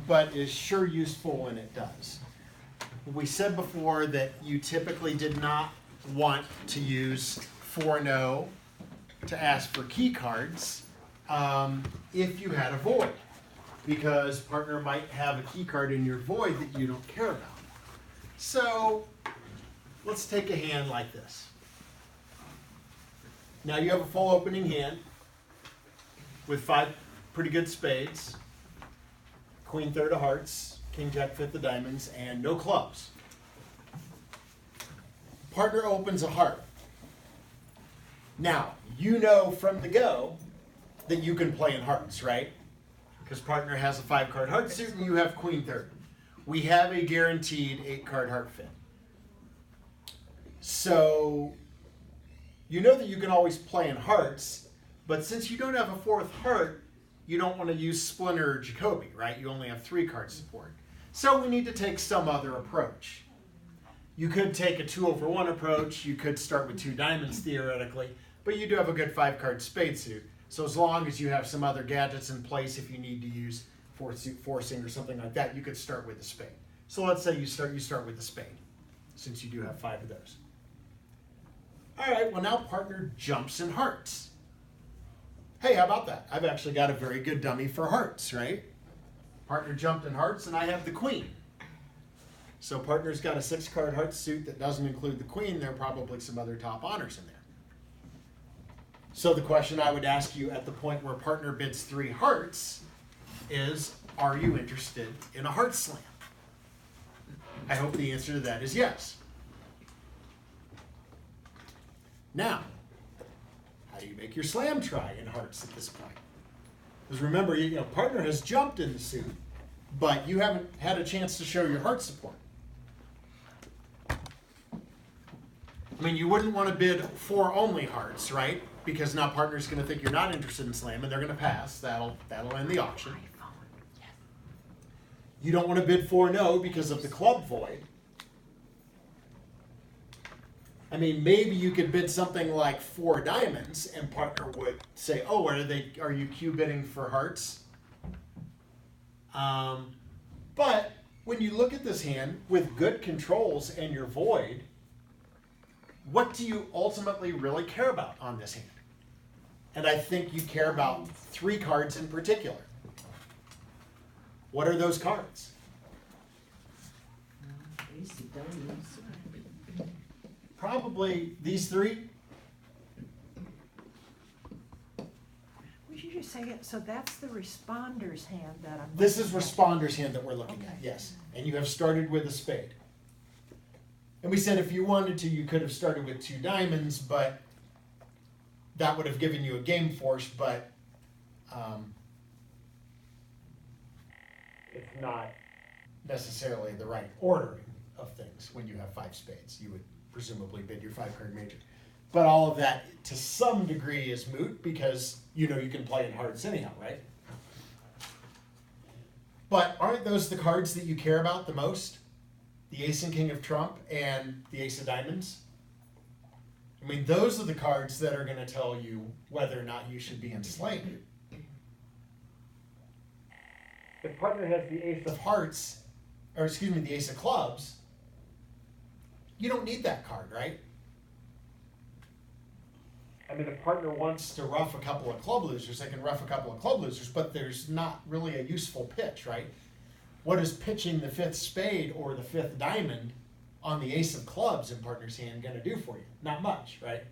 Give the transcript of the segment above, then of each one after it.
but is sure useful when it does. We said before that you typically did not want to use for-no to ask for key cards if you had a void, because partner might have a key card in your void that you don't care about. So let's take a hand like this. Now you have a full opening hand with 5 pretty good spades, queen third of hearts, king jack fifth of diamonds, and no clubs. Partner opens a heart. Now, you know from the go that you can play in hearts, right? Because partner has a 5-card heart suit and you have queen third. We have a guaranteed 8-card heart fit. So, you know that you can always play in hearts, but since you don't have a 4th heart, you don't want to use Splinter or Jacoby, right? You only have 3-card support. So we need to take some other approach. You could take a 2-over-1 approach. You could start with 2 diamonds theoretically, but you do have a good 5-card spade suit. So as long as you have some other gadgets in place, if you need to use 4th suit forcing or something like that, you could start with the spade. So let's say you start with the spade, since you do have 5 of those. All right, well now partner jumps in hearts. Hey, how about that? I've actually got a very good dummy for hearts, right? Partner jumped in hearts and I have the queen. So partner's got a 6-card heart suit that doesn't include the queen. There are probably some other top honors in there. So the question I would ask you at the point where partner bids 3 hearts is, are you interested in a heart slam? I hope the answer to that is yes. Now, how do you make your slam try in hearts at this point? Because remember, partner has jumped in the suit, but you haven't had a chance to show your heart support. I mean, you wouldn't want to bid 4 only hearts, right? Because now partner's going to think you're not interested in slam, and they're going to pass. That'll end the auction. You don't want to bid 4 no because of the club void. I mean, maybe you could bid something like 4 diamonds, and partner would say, "Oh, are you Q bidding for hearts?" But when you look at this hand with good controls and your void, what do you ultimately really care about on this hand? And I think you care about 3 cards in particular. What are those cards? Probably these 3. Would you just say it? So that's the responder's hand that I'm This is looking at. responder's hand that we're looking at, Okay. yes. And you have started with a spade. And we said if you wanted to, you could have started with 2 diamonds, but that would have given you a game force, but it's not necessarily the right ordering of things when you have 5 spades. You would presumably bid your 5-card major. But all of that, to some degree, is moot because you can play in hearts anyhow, right? But aren't those the cards that you care about the most? The ace and king of trump and the ace of diamonds? I mean, those are the cards that are going to tell you whether or not you should be enslaved. If partner has the ace of hearts, or excuse me, the ace of clubs, you don't need that card, right? I mean, if partner wants to rough a couple of club losers, they can rough a couple of club losers, but there's not really a useful pitch, right? What is pitching the 5th spade or the 5th diamond on the ace of clubs in partner's hand going to do for you? Not much, right?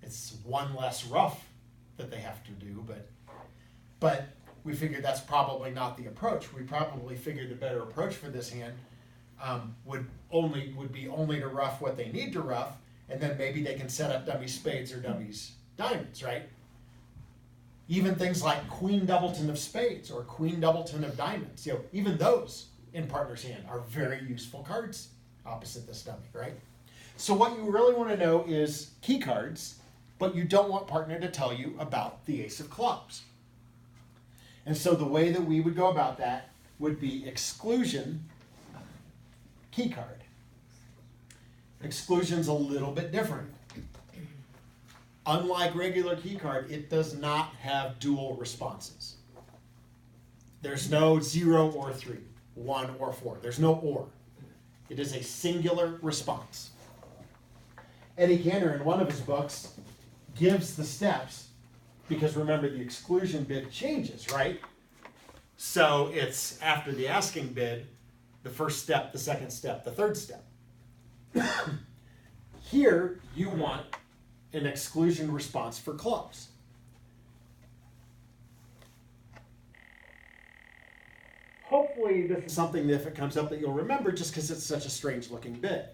It's 1 less rough that they have to do, but we figured that's probably not the approach. We probably figured the better approach for this hand would be only to rough what they need to rough, and then maybe they can set up dummy spades or dummies diamonds, right? Even things like Queen Doubleton of spades or Queen Doubleton of diamonds, even those in partner's hand are very useful cards opposite this dummy, right? So what you really want to know is key cards, but you don't want partner to tell you about the ace of clubs. And so the way that we would go about that would be exclusion, key card. Exclusion's a little bit different. Unlike regular key card, it does not have dual responses. There's no 0 or 3, 1 or 4. There's no or. It is a singular response. at-Ken-Caryl, in one of his books, gives the steps, because remember the exclusion bid changes, right? So it's after the asking bid, the first step, the second step, the third step. Here, you want an exclusion response for clubs. Hopefully this is something that if it comes up that you'll remember just because it's such a strange looking bid.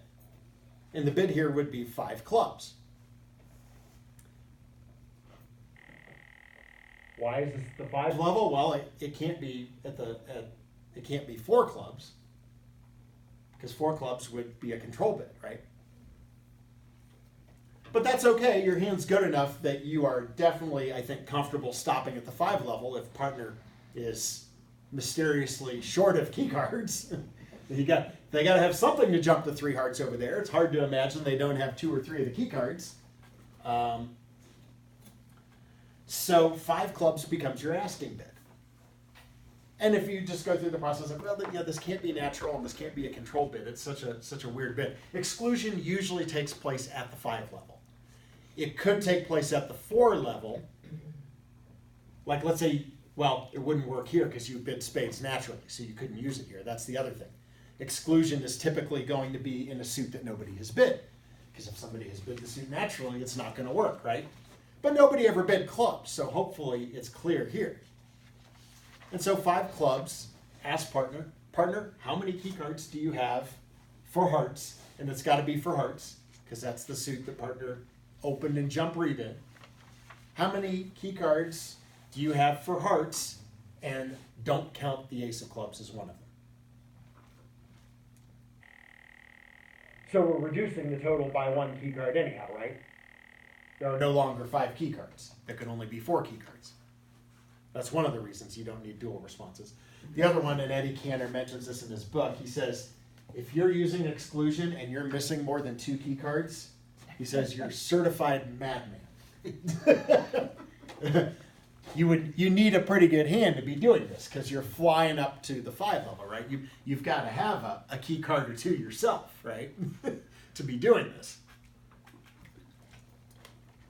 And the bid here would be 5 clubs. Why is this the 5 level? Well, it can't be it can't be 4 clubs, because 4 clubs would be a control bid, right? But that's okay. Your hand's good enough that you are definitely, I think, comfortable stopping at the 5 level if partner is mysteriously short of key cards. They got to have something to jump the 3 hearts over there. It's hard to imagine they don't have 2 or 3 of the key cards. So 5 clubs becomes your asking bid. And if you just go through the process of, well, yeah, this can't be natural and this can't be a control bid. It's such a weird bid. Exclusion usually takes place at the 5 level. It could take place at the 4 level. Like, let's say, well, it wouldn't work here because you bid spades naturally, so you couldn't use it here. That's the other thing. Exclusion is typically going to be in a suit that nobody has bid, because if somebody has bid the suit naturally, it's not going to work, right? But nobody ever bid clubs, so hopefully it's clear here. And so 5 clubs, ask partner, how many key cards do you have for hearts? And it's got to be for hearts, because that's the suit that partner opened and jump rebid. How many key cards do you have for hearts? And don't count the ace of clubs as one of them. So we're reducing the total by 1 key card anyhow, right? There are no longer 5 key cards. There could only be 4 key cards. That's one of the reasons you don't need dual responses. The other one, and at-Ken-Caryl mentions this in his book, he says, if you're using exclusion and you're missing more than 2 key cards, he says you're a certified madman. You need a pretty good hand to be doing this, because you're flying up to the 5 level, right? You've got to have a key card or 2 yourself, right? To be doing this.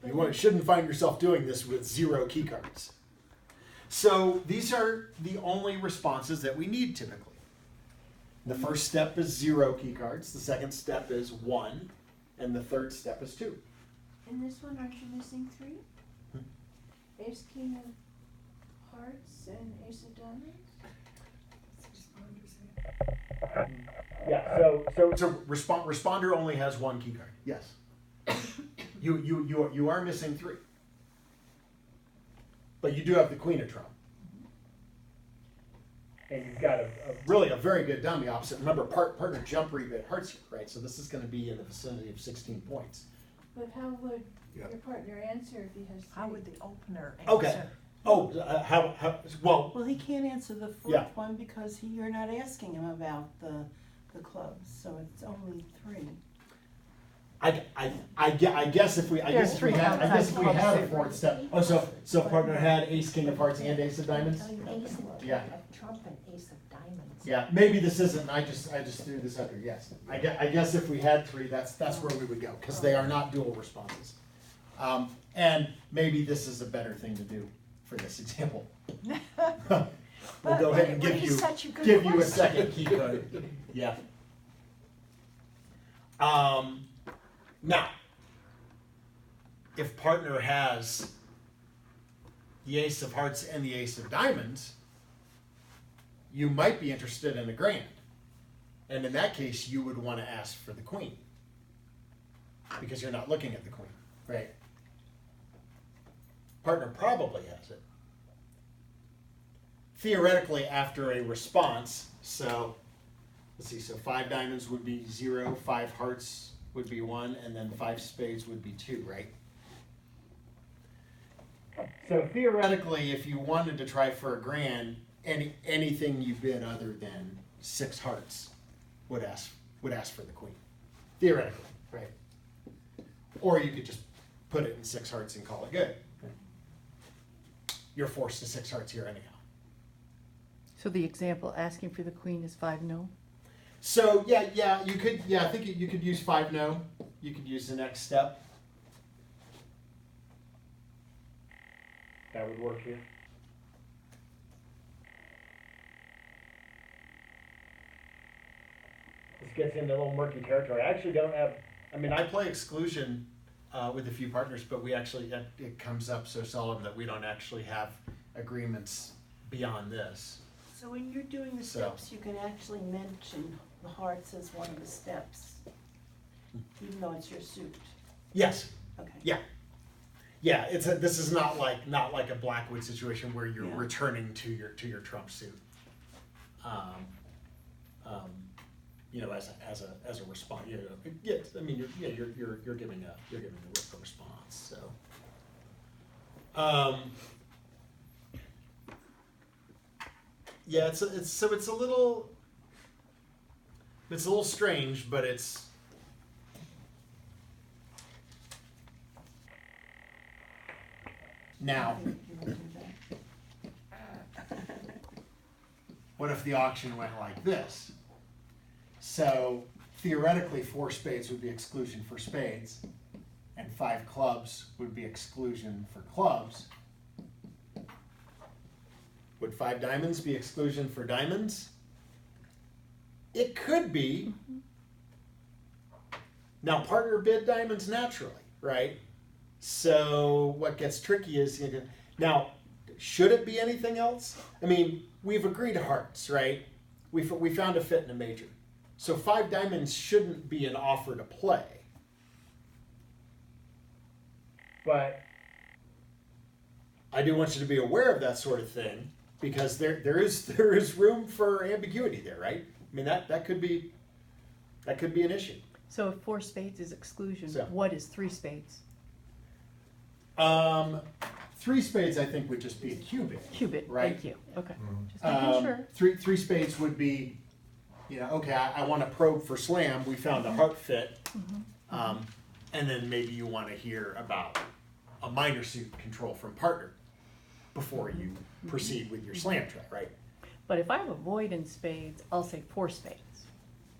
You shouldn't find yourself doing this with 0 key cards. So these are the only responses that we need typically. The first step is 0 key cards. The second step is 1. And the third step is 2. In this one, aren't you missing 3? Ace, king of hearts, and ace of diamonds? Yeah, so responder only has 1 key card. Yes. You are missing 3. But you do have the queen of trump. And you've got really a very good dummy opposite. Remember, partner jump rebid hurts you, right? So this is going to be in the vicinity of 16 points. But how would your partner answer if he has 3? How would the opener answer? Okay. Oh, well, Well, he can't answer the fourth one because you're not asking him about the clubs, so it's only 3. I guess if we had a 4th step. Oh, so partner had ace king of hearts and ace of diamonds. Ace of Yeah. trump and ace of diamonds. Yeah, maybe this isn't. I just threw this out there. Yes, I guess if we had 3, that's where we would go, because they are not dual responses. And maybe this is a better thing to do for this example. We'll go ahead and give you a second key card. Yeah. Now, if partner has the ace of hearts and the ace of diamonds, you might be interested in a grand. And in that case, you would want to ask for the queen, because you're not looking at the queen, right? Partner probably has it. Theoretically, after a response, so let's see, so 5 diamonds would be 0, 5 hearts would be 1, and then 5 spades would be 2, right? So theoretically, if you wanted to try for a grand, anything you bid other than 6 hearts would ask for the queen. Theoretically, right? Or you could just put it in 6 hearts and call it good. You're forced to 6 hearts here anyhow. So the example, asking for the queen is 5 no? So you could, I think you could use 5 no. You could use the next step. That would work here. This gets into a little murky territory. I actually don't have, I mean, I play exclusion with a few partners, but we actually, it comes up so seldom that we don't actually have agreements beyond this. So when you're doing the So- steps, you can actually mention the hearts as one of the steps, even though it's your suit. Yes. Okay. Yeah, this is not like a Blackwood situation where you're Yeah. returning to your trump suit. You know, as a response. You know, yes, I mean you're giving a response. So. Yeah, it's a little strange, but it's. Now, You wanna do that? what if the auction went like this? So theoretically, 4 spades would be exclusion for spades, and 5 clubs would be exclusion for clubs. Would 5 diamonds be exclusion for diamonds? It could be. Now, partner bid diamonds naturally, right? So what gets tricky is, now, should it be anything else? I mean, we've agreed hearts, right? We found a fit in a major. So 5 diamonds shouldn't be an offer to play. But I do want you to be aware of that sort of thing, because there is room for ambiguity there, right? I mean, that could be an issue. So if 4 spades is exclusion, So- what is 3 spades? 3 spades, I think, would just be a cubit. Cubit, Right. thank you, okay. Just making sure. Three spades would be, okay, I want to probe for slam. We found a heart fit. And then maybe you want to hear about a minor suit control from partner before you proceed with your slam try, right? But if I have a void in spades, I'll say 4 spades.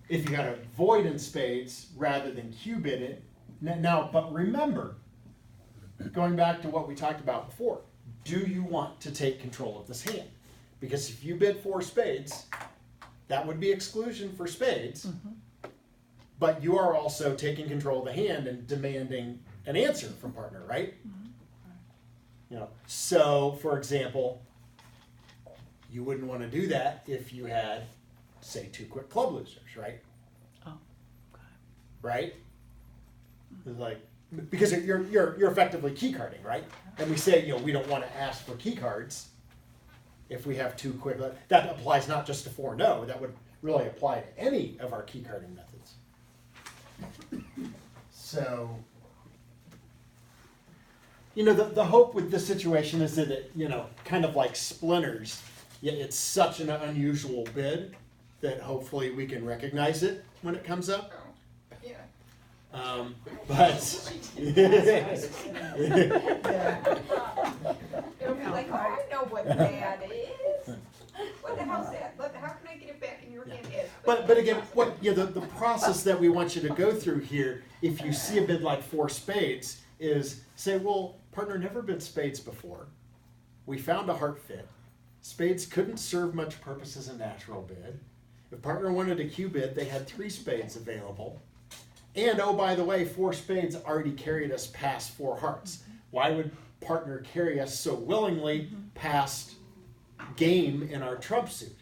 If you got a void in spades rather than cubit it. Now, but remember, going back to what we talked about before, do you want to take control of this hand? Because if you bid 4 spades, that would be exclusion for spades, but you are also taking control of the hand and demanding an answer from partner, right? So for example, you wouldn't want to do that if you had, say, 2 quick club losers, right? Oh, okay. Right? It's like, because you're effectively key carding, right? And we say, we don't want to ask for key cards if we have 2 quick. That applies not just to 4 no, that would really apply to any of our key carding methods. So, the hope with this situation is that it, kind of like splinters. It's such an unusual bid that hopefully we can recognize it when it comes up. Yeah. But It'll be like, oh, I know what that is. What the hell's that? How can I get it back in your hand? but again, the process that we want you to go through here, if you see a bid like 4 spades, is say, well, partner never bid spades before. We found a heart fit. Spades couldn't serve much purpose as a natural bid. If partner wanted a Q bid, they had 3 spades available. And oh, by the way, 4 spades already carried us past 4 hearts. Why would partner carry us so willingly past game in our trump suit?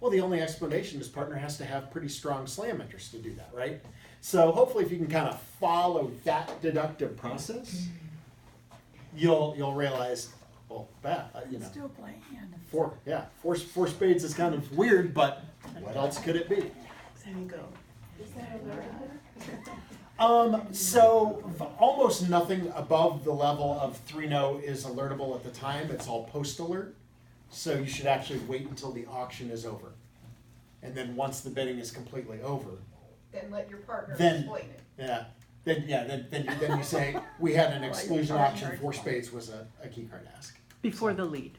Well, the only explanation is partner has to have pretty strong slam interest to do that, right? So hopefully if you can kind of follow that deductive process, you'll realize, well, Still playing. 4 spades is kind of weird, but what else could it be? There you go. Is that a learning? So almost nothing above the level of 3-0 is alertable at the time. It's all post alert. So you should actually wait until the auction is over. And then once the bidding is completely over, Then let your partner Then- explain it. then you say, we had an exclusion auction, 4 spades was a key card ask. Before the lead.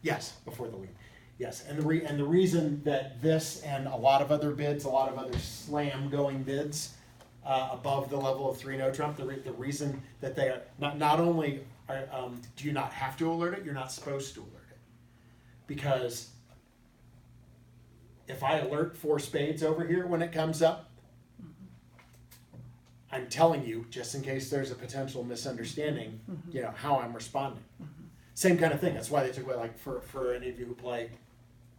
Yes, before the lead. Yes, and the reason that this and a lot of other bids, a lot of other slam going bids above the level of 3 no trump, the reason that they are not only do you not have to alert it, you're not supposed to alert it, because if I alert 4 spades over here when it comes up, I'm telling you, just in case there's a potential misunderstanding, you know, how I'm responding. Same kind of thing. That's why they took away, like, for any of you who play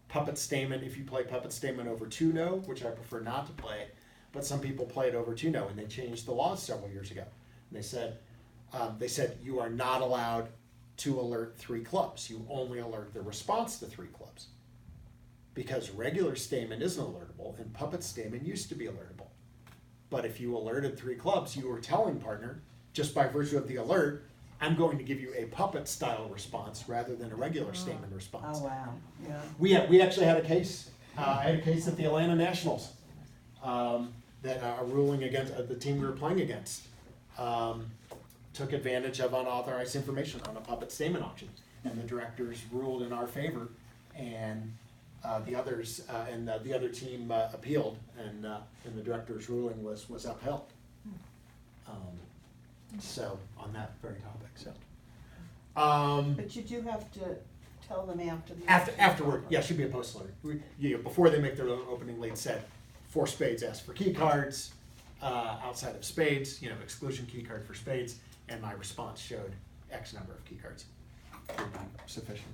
Puppet Stamen, if you play Puppet Stamen over 2 no, which I prefer not to play, but some people play it over 2 no, and they changed the laws several years ago. And they said you are not allowed to alert 3 clubs. You only alert the response to 3 clubs. Because regular Stamen isn't alertable, and Puppet Stamen used to be alertable. But if you alerted 3 clubs, you were telling partner, just by virtue of the alert, I'm going to give you a puppet style response rather than a regular Stamen response. Oh, wow, yeah. We actually had a case. I had a case at the Atlanta Nationals that a ruling against the team we were playing against took advantage of unauthorized information on a puppet Stamen auction, and the directors ruled in our favor, and the others and the other team appealed, and the director's ruling was upheld. So on that very topic, so. But you do have to tell them after the. Afterward, yeah, should be a post alert. Before they make their opening lead, said 4 spades ask for key cards, outside of spades, you know, exclusion key card for spades, and my response showed X number of key cards. Would be sufficient.